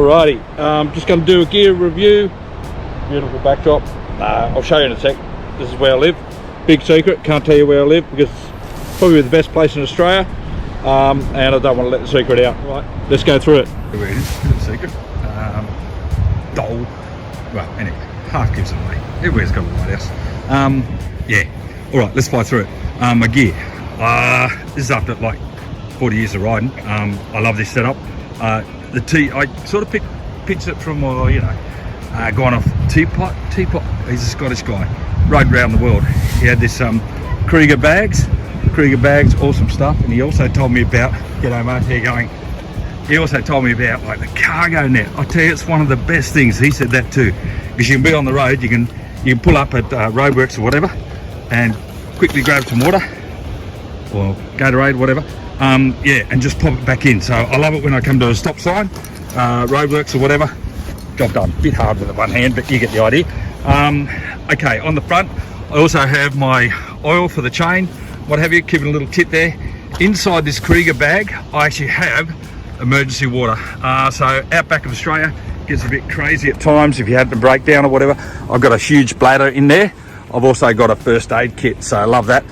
Alrighty, just going to do a gear review. Beautiful backdrop. I'll show you in a sec. This is where I live. Big secret, can't tell you where I live because it's probably the best place in Australia, and I don't want to let the secret out. Right, let's go through it. Here it is, bit of a secret. Dole. Well, anyway, half gives it away. Everywhere's got a lighthouse. Yeah, alright, let's fly through it. My gear. This is after like 40 years of riding. I love this setup. I sort of picked it from, you know, gone off Teapot. He's a Scottish guy, rode around the world. He had this Krieger bags, awesome stuff. And he also told me about, g'day mate, how you going? He also told me about like the cargo net. I tell you, it's one of the best things. He said that too, because you can be on the road, you can pull up at roadworks or whatever, and quickly grab some water or Gatorade, whatever. Yeah, and just pop it back in. So I love it when I come to a stop sign, roadworks or whatever. Job done. Bit hard with the one hand, but you get the idea. Okay, on the front, I also have my oil for the chain, what have you, keeping a little tip there. Inside this Krieger bag, I actually have emergency water. So out back of Australia, gets a bit crazy at times if you had to break down or whatever. I've got a huge bladder in there. I've also got a first aid kit, so I love that.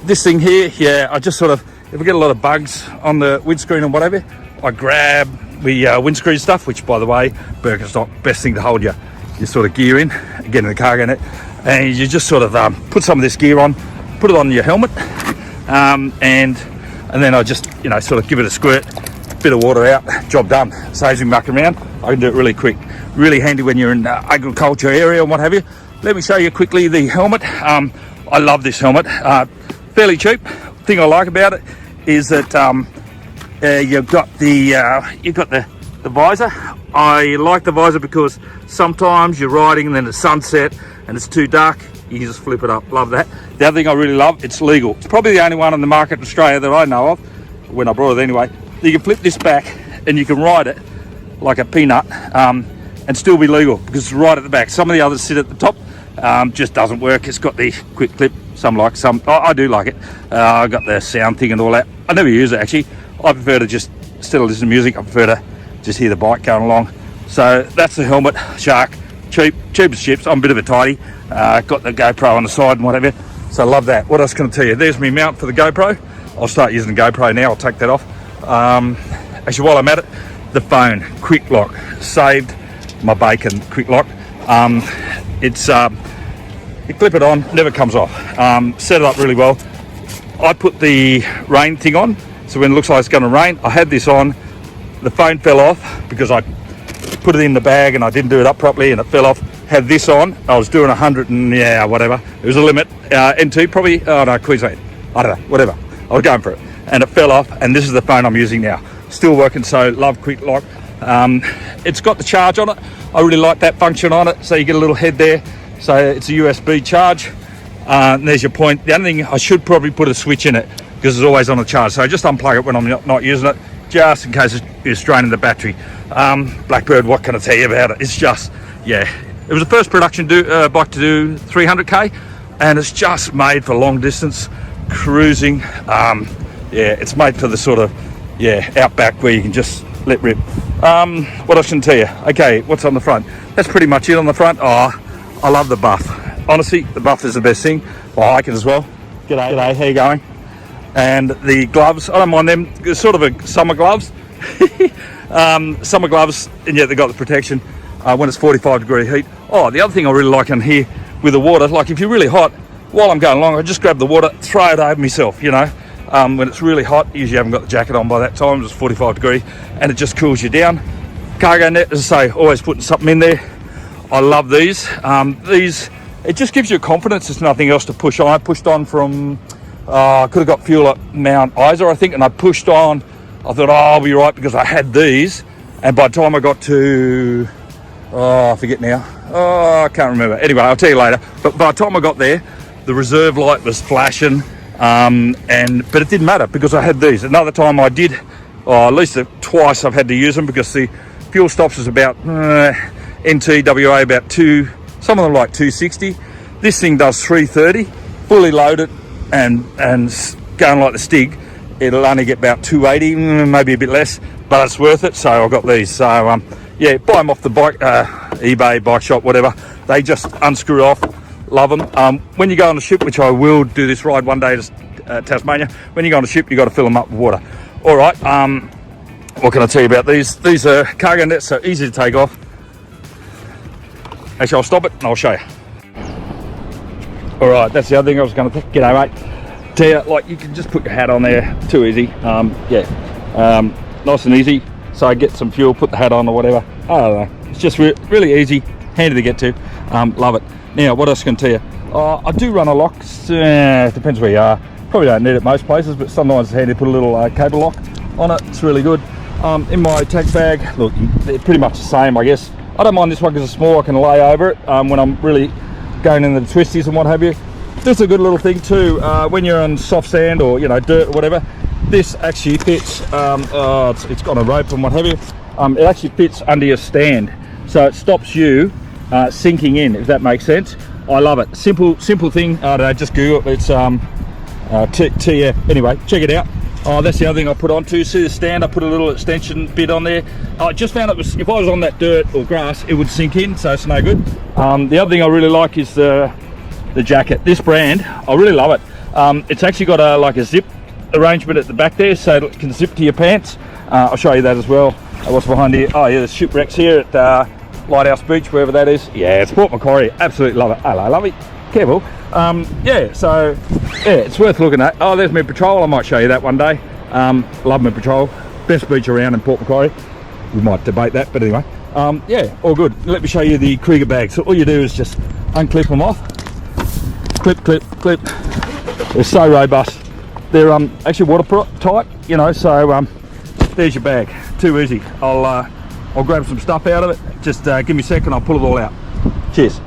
This thing here, yeah, I just sort of, if I get a lot of bugs on the windscreen or whatever, I grab the windscreen stuff, which by the way, Birkenstock, best thing to hold your sort of gear in, get in the cargo net, and you just sort of put some of this gear on, put it on your helmet, and then I just, you know, sort of give it a squirt, bit of water out, job done. Saves me mucking around. I can do it really quick. Really handy when you're in agriculture area and what have you. Let me show you quickly the helmet. I love this helmet. Fairly cheap. Thing I like about it is that you've got the visor. I like the visor because sometimes you're riding and then it's sunset and it's too dark. You can just flip it up. Love that. The other thing I really love, it's legal. It's probably the only one on the market in Australia that I know of, when I brought it anyway. You can flip this back and you can ride it like a peanut and still be legal because it's right at the back. Some of the others sit at the top, just doesn't work. It's got the quick clip. I do like it. I got the sound thing and all that. I never use it actually. I prefer to just, instead of listening to music, I prefer to just hear the bike going along. So that's the helmet. Shark, cheap as chips. I'm a bit of a tidy. Got the GoPro on the side and whatever. So I love that. What else can I tell you? There's my mount for the GoPro. I'll start using the GoPro now. I'll take that off. Actually, while I'm at it, the phone, quick lock, saved my bacon, quick lock. You clip it on, never comes off. Set it up really well. I put the rain thing on, so when it looks like it's going to rain, I had this on. The phone fell off because I put it in the bag and I didn't do it up properly and it fell off. Had this on, I was doing 100 and yeah, whatever. It was a limit, N2 probably, oh no, Queensland, I don't know, whatever. I was going for it and it fell off, and this is the phone I'm using now. Still working, so love quick lock. It's got the charge on it. I really like that function on it, so you get a little head there. So it's a USB charge. And there's your point. The only thing, I should probably put a switch in it because it's always on the charge. So I just unplug it when I'm not using it, just in case it's draining the battery. Blackbird, what can I tell you about it? It's just, yeah. It was the first production bike to do 300k, and it's just made for long distance cruising. Yeah, it's made for the sort of, yeah, outback where you can just let rip. What else can I tell you? Okay, what's on the front? That's pretty much it on the front. Oh, I love the buff. Honestly, the buff is the best thing. I like it as well. G'day, how you going? And the gloves, I don't mind them. They're sort of a summer gloves. Summer gloves, and yet they've got the protection when it's 45-degree heat. Oh, the other thing I really like in here with the water, like if you're really hot, while I'm going along, I just grab the water, throw it over myself, you know. When it's really hot, usually I haven't got the jacket on by that time, it's 45 degree, and it just cools you down. Cargo net, as I say, always putting something in there. I love these. It just gives you confidence. There's nothing else to push on. I pushed on from, I could have got fuel at Mount Isa, I think, and I pushed on. I thought, oh, I'll be right because I had these. And by the time I got to, I forget now. Oh, I can't remember. Anyway, I'll tell you later. But by the time I got there, the reserve light was flashing. But it didn't matter because I had these. Another time I did, at least twice I've had to use them because the fuel stops is about NTWA about some of them like 260. This thing does 330, fully loaded and going like the Stig. It'll only get about 280, maybe a bit less, but it's worth it. So I've got these. So yeah, buy them off the bike, eBay, bike shop, whatever. They just unscrew off. Love them. When you go on a ship, which I will do this ride one day to Tasmania, when you go on a ship, you got to fill them up with water. All right. What can I tell you about these? These are cargo nets, so easy to take off. Actually, I'll stop it and I'll show you. All right, that's the other thing I was going to think. G'day, mate. Tell you, like, you can just put your hat on there. Too easy. Nice and easy. So get some fuel, put the hat on or whatever. I don't know. It's just really easy, handy to get to. Love it. Now, what else can I tell you? I do run a lock. Depends where you are. Probably don't need it most places, but sometimes it's handy to put a little cable lock on it. It's really good. In my tack bag, look, they're pretty much the same, I guess. I don't mind this one because it's small. I can lay over it when I'm really going in the twisties and what have you. This is a good little thing too. When you're on soft sand or, you know, dirt or whatever, this actually fits. It's got a rope and what have you. It actually fits under your stand, so it stops you sinking in, if that makes sense. I love it. Simple thing. I don't know, just Google it. It's TF. Anyway, check it out. That's the other thing I put on too. See the stand? I put a little extension bit on there. I just found it was, if I was on that dirt or grass, it would sink in, so it's no good. The other thing I really like is the jacket. This brand, I really love it. It's actually got like a zip arrangement at the back there, so it can zip to your pants. I'll show you that as well. What's behind here? Oh yeah, there's shipwrecks here at Lighthouse Beach, wherever that is. Yeah, it's Port Macquarie. Absolutely love it. Hello, lovey. Careful. Yeah, so yeah, it's worth looking at. Oh, there's my patrol. I might show you that one day. Love my patrol. Best beach around in Port Macquarie. We might debate that, but anyway. Yeah, all good. Let me show you the Krieger bag. So all you do is just unclip them off. Clip, clip, clip. They're so robust. They're actually watertight, you know. So there's your bag. Too easy. I'll grab some stuff out of it. Just give me a second. I'll pull it all out. Cheers.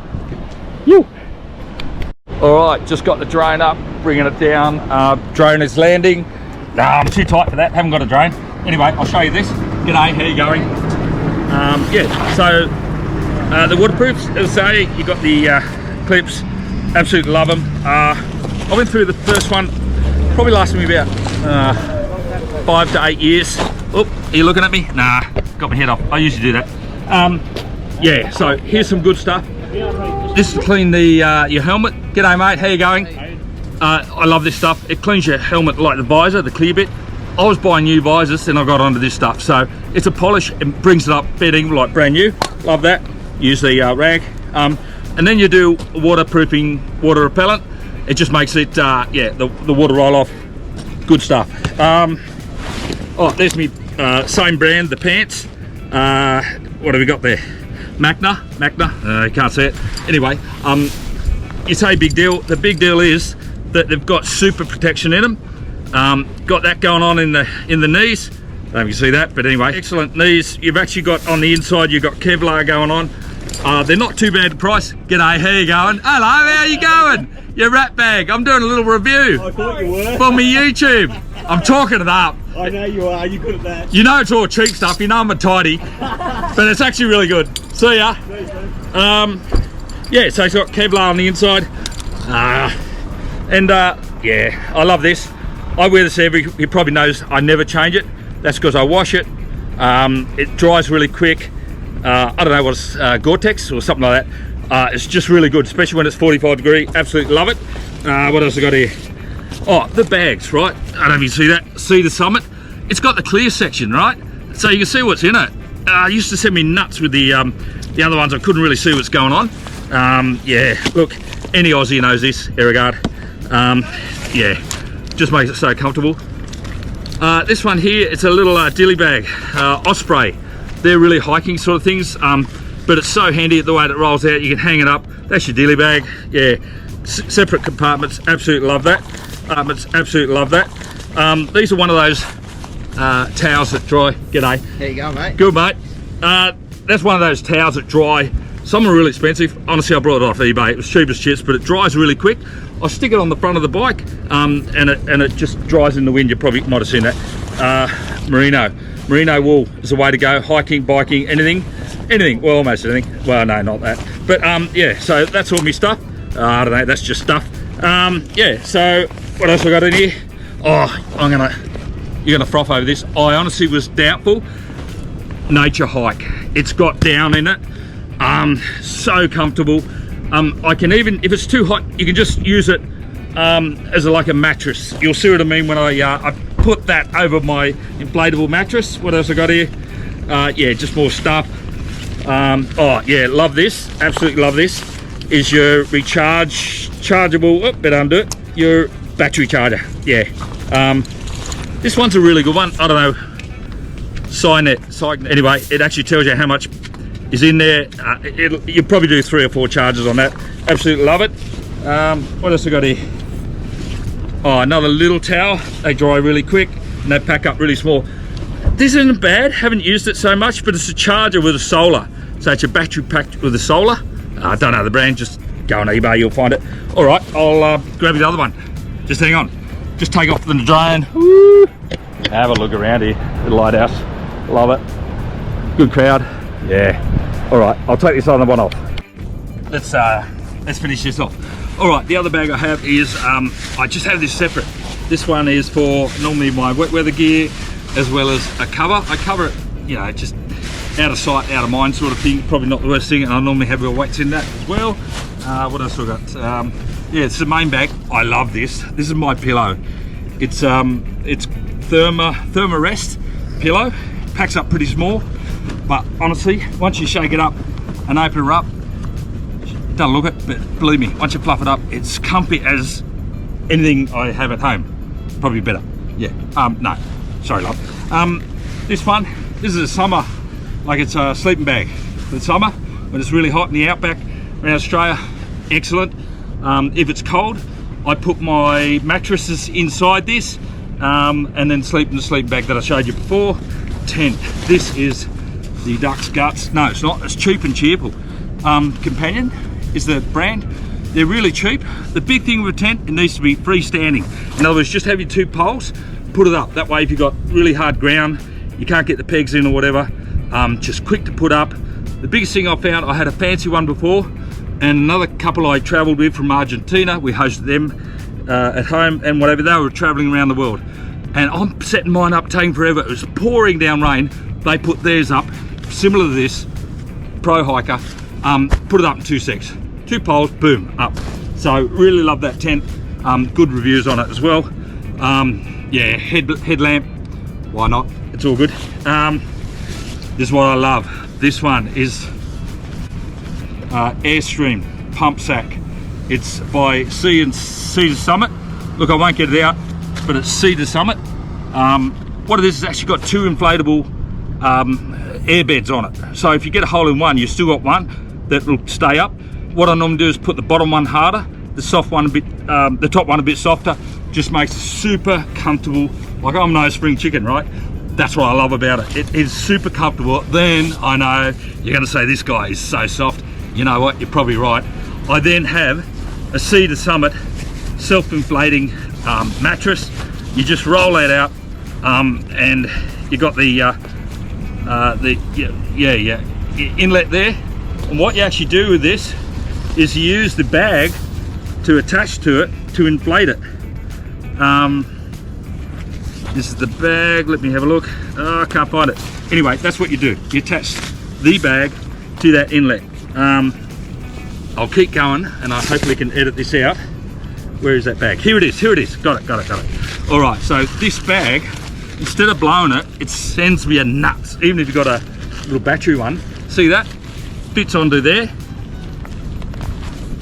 You. All right, just got the drone up, bringing it down. Drone is landing. No, I'm too tight for that. Haven't got a drone. Anyway, I'll show you this. G'day, how you going? Yeah, so the waterproofs, as I say, you got the clips. Absolutely love them. I went through the first one. Probably lasted me about 5 to 8 years. Oh, are you looking at me? Nah, got my head off. I usually do that. Yeah, so here's some good stuff. This is to clean the your helmet. G'day mate, how you going? I love this stuff. It cleans your helmet, like the visor, the clear bit. I was buying new visors, then I got onto this stuff. So it's a polish, it brings it up bedding like brand new. Love that. Use the rag. And then you do waterproofing, water repellent. It just makes it, yeah, the water roll off. Good stuff. Oh, there's me, same brand, the pants. What have we got there? Magna, you can't see it. Anyway, you say big deal. The big deal is that they've got super protection in them. Got that going on in the knees. I don't know if you can see that, but anyway, excellent knees. You've actually got on the inside, you've got Kevlar going on. They're not too bad to price. G'day, how you going? Hello, how you going? Your rat bag. I'm doing a little review. I thought you were. For my YouTube. I'm talking it up. I know you are. You're good at that. You know it's all cheap stuff. You know I'm a tidy, but it's actually really good. See ya. Yeah, so it's got Kevlar on the inside. Yeah, I love this. I wear this he probably knows I never change it. That's because I wash it. It dries really quick. I don't know what it's, Gore-Tex or something like that. It's just really good, especially when it's 45 degree. Absolutely love it. What else I got here? Oh, the bags, right? I don't know if you see that. See the Summit? It's got the clear section, right? So you can see what's in it. Used to send me nuts with the other ones. I couldn't really see what's going on. Yeah, look, any Aussie knows this, Airguard. Yeah, just makes it so comfortable. This one here, it's a little dilly bag, Osprey. They're really hiking sort of things, but it's so handy the way that it rolls out. You can hang it up. That's your dilly bag. Yeah, separate compartments. Absolutely love that. Absolutely love that. These are one of those towels that dry. G'day. How you going, mate? Good, mate. That's one of those towels that dry. Some are really expensive. Honestly, I brought it off eBay. It was cheap as chips, but it dries really quick. I stick it on the front of the bike, and it just dries in the wind. You probably might have seen that. Merino wool is the way to go. Hiking, biking, anything. Well, almost anything. Well, no, not that. But yeah, so that's all my stuff. I don't know. That's just stuff. Yeah. So what else I got in here? Oh, you're gonna froth over this. I honestly was doubtful. Nature hike. it's got down in it. So comfortable. I can even, if it's too hot, you can just use it as like a mattress. You'll see what I mean when I put that over my inflatable mattress. What else I got here? Yeah, just more stuff. Oh yeah, love this, absolutely love this. Is your chargeable, oh, better undo it, your battery charger. Yeah, this one's a really good one. I don't know, Cynet. Anyway, it actually tells you how much is in there. You probably do 3 or 4 charges on that. Absolutely love it. What else I got here? Oh, another little towel. They dry really quick and they pack up really small. This isn't bad, haven't used it so much, but it's a charger with a solar. So it's a battery packed with a solar. I don't know the brand, just go on eBay, you'll find it. All right, I'll grab the other one. Just hang on. Just take off the drone. Woo. Have a look around here, the lighthouse. Love it. Good crowd. Yeah. All right, I'll take this other one off. Let's finish this off. All right, the other bag I have is, I just have this separate. This one is for normally my wet weather gear, as well as a cover. I cover it, you know, just out of sight, out of mind sort of thing. Probably not the worst thing, and I normally have real weights in that as well. What else have I got? Yeah, it's the main bag. I love this. This is my pillow. It's Thermarest pillow. Packs up pretty small, but honestly, once you shake it up and open her up, it doesn't look it, but believe me, once you fluff it up, it's comfy as anything I have at home. Probably better. Yeah. No. Sorry, love. This one, this is a summer, like it's a sleeping bag for the summer when it's really hot in the outback around Australia. Excellent. If it's cold, I put my mattresses inside this and then sleep in the sleeping bag that I showed you before. Tent. This is the Duck's Guts. No, it's not. It's Cheap and Cheerful. Companion is the brand. They're really cheap. The big thing with a tent, it needs to be freestanding. In other words, just have your 2 poles, put it up. That way, if you've got really hard ground, you can't get the pegs in or whatever, just quick to put up. The biggest thing I found, I had a fancy one before, and another couple I traveled with from Argentina, we hosted them at home and whatever, they were traveling around the world. And I'm setting mine up, taking forever. It was pouring down rain. They put theirs up, similar to this, pro hiker, put it up in 2 seconds. 2 poles, boom, up. So really love that tent. Good reviews on it as well. Yeah, headlamp, why not? It's all good. This is what I love. This one is Airstream pump sack. It's by Cedar Summit. Look, I won't get it out, but it's Cedar Summit. What it is actually got 2 inflatable air beds on it. So if you get a hole in one, you've still got one that will stay up. What I normally do is put the bottom one harder, the soft one a bit, the top one a bit softer. Just makes it super comfortable. Like I'm no spring chicken, right? That's what I love about it. It is super comfortable. Then I know you're gonna say this guy is so soft. You know what, you're probably right. I then have a Cedar Summit self-inflating mattress. You just roll that out and you got the inlet there. And what you actually do with this is you use the bag to attach to it to inflate it. This is the bag, let me have a look. Oh, I can't find it. Anyway, that's what you do. You attach the bag to that inlet. I'll keep going and I hopefully can edit this out. Where is that bag? Here it is, here it is. Got it. All right, so this bag, instead of blowing it, it sends me a nuts. Even if you've got a little battery one. See that? Fits onto there.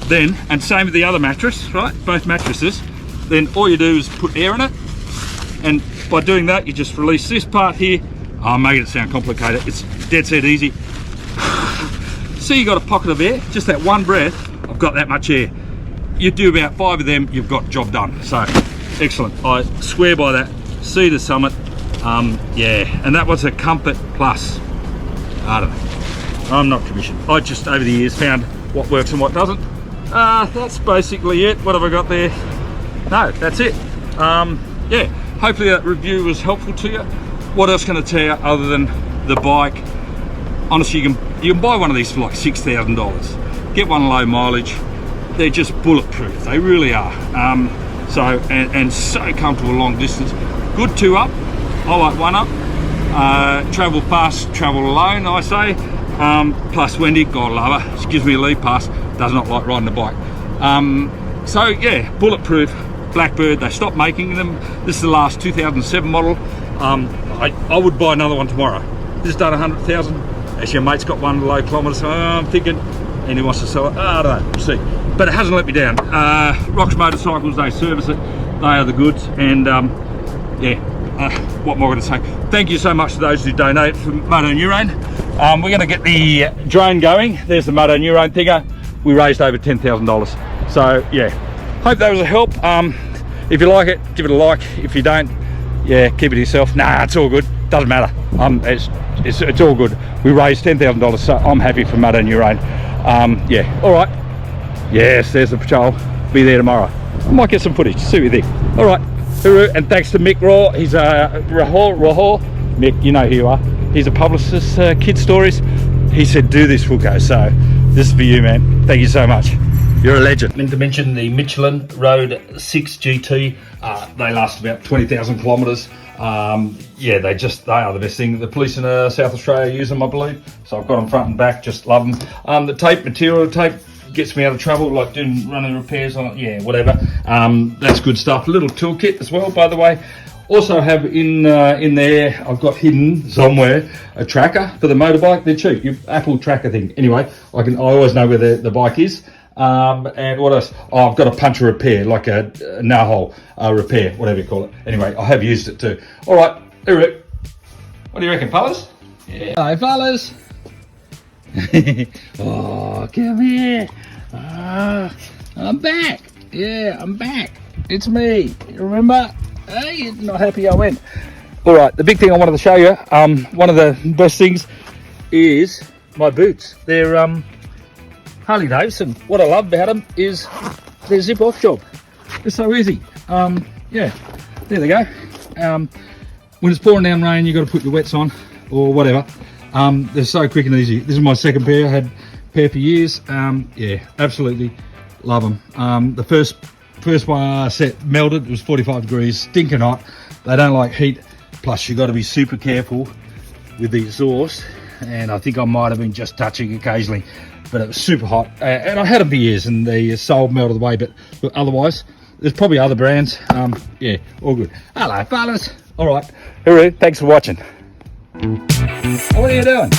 Then, and same with the other mattress, right? Both mattresses. Then all you do is put air in it. And by doing that, you just release this part here. I'm making it sound complicated. It's dead set easy. See, you got a pocket of air, just that one breath, I've got that much air. You do about 5 of them, you've got job done. So, excellent. I swear by that. Cedar Summit. Yeah, and that was a Comfort Plus. I don't know. I'm not commissioned. I just, over the years, found what works and what doesn't. That's basically it. What have I got there? No, that's it. Yeah, hopefully that review was helpful to you. What else can I tell you other than the bike? Honestly, you can buy one of these for like $6,000. Get one low mileage. They're just bulletproof. They really are. And so comfortable long distance. Good 2-up. I like 1-up. Travel fast, travel alone, I say. Plus Wendy, God love her, she gives me a leave pass, does not like riding the bike. So yeah, bulletproof Blackbird. They stopped making them. This is the last 2007 model. I would buy another one tomorrow. This has done 100,000. Actually, a mate's got one low kilometres, so I'm thinking, and he wants to sell it. I don't know, we'll see. But it hasn't let me down. Rocks Motorcycles, they service it. They are the goods, and yeah, what more going to say? Thank you so much to those who donate for Moto Neurone. We're going to get the drone going. There's the Moto Neurone thinger. We raised over $10,000. So yeah, hope that was a help. If you like it, give it a like. If you don't, yeah, keep it to yourself. Nah, it's all good. Doesn't matter. It's all good. We raised $10,000, so I'm happy for Moto Neurone. Yeah, all right. Yes, there's the patrol. Be there tomorrow. I might get some footage. See what you think. All right. Hooroo, and thanks to Mick Raw. He's Rahor. Mick, you know who you are. He's a publicist. Kid Stories. He said, "Do this, WILKO'S." So this is for you, man. Thank you so much. You're a legend. Meant to mention the Michelin Road 6 GT. They last about 20,000 kilometres. Yeah, they are the best thing. The police in South Australia use them, I believe. So I've got them front and back, just love them. The material tape gets me out of trouble, like doing running repairs on it. Yeah, whatever. That's good stuff. A little toolkit as well, by the way. Also have in there, I've got hidden somewhere a tracker for the motorbike. They're cheap. Your Apple tracker thing. Anyway, I always know where the bike is. And what else? Oh, I've got a puncher repair, like a no-hole repair, whatever you call it. Anyway, I have used it too. All right, Eric, what do you reckon, fellas? Yeah. Hi, fellas. Oh, come here. I'm back. Yeah, I'm back. It's me. You remember? Hey, you're not happy I went. All right, the big thing I wanted to show you, one of the best things is my boots. They're Harley Davidson. What I love about them is their zip off job. It's so easy. Yeah, there they go. When it's pouring down rain, you got to put your wets on or whatever. They're so quick and easy. This is my second pair. I had a pair for years. Yeah, absolutely love them. The first set melted. It was 45 degrees, stinking hot. They don't like heat. Plus, you got to be super careful with the exhaust. And I think I might have been just touching occasionally, but it was super hot. And I had them for years, and the sole melted away. But otherwise, there's probably other brands. Yeah, all good. Hello, fellas. All right. Hooroo. Thanks for watching. What are you doing?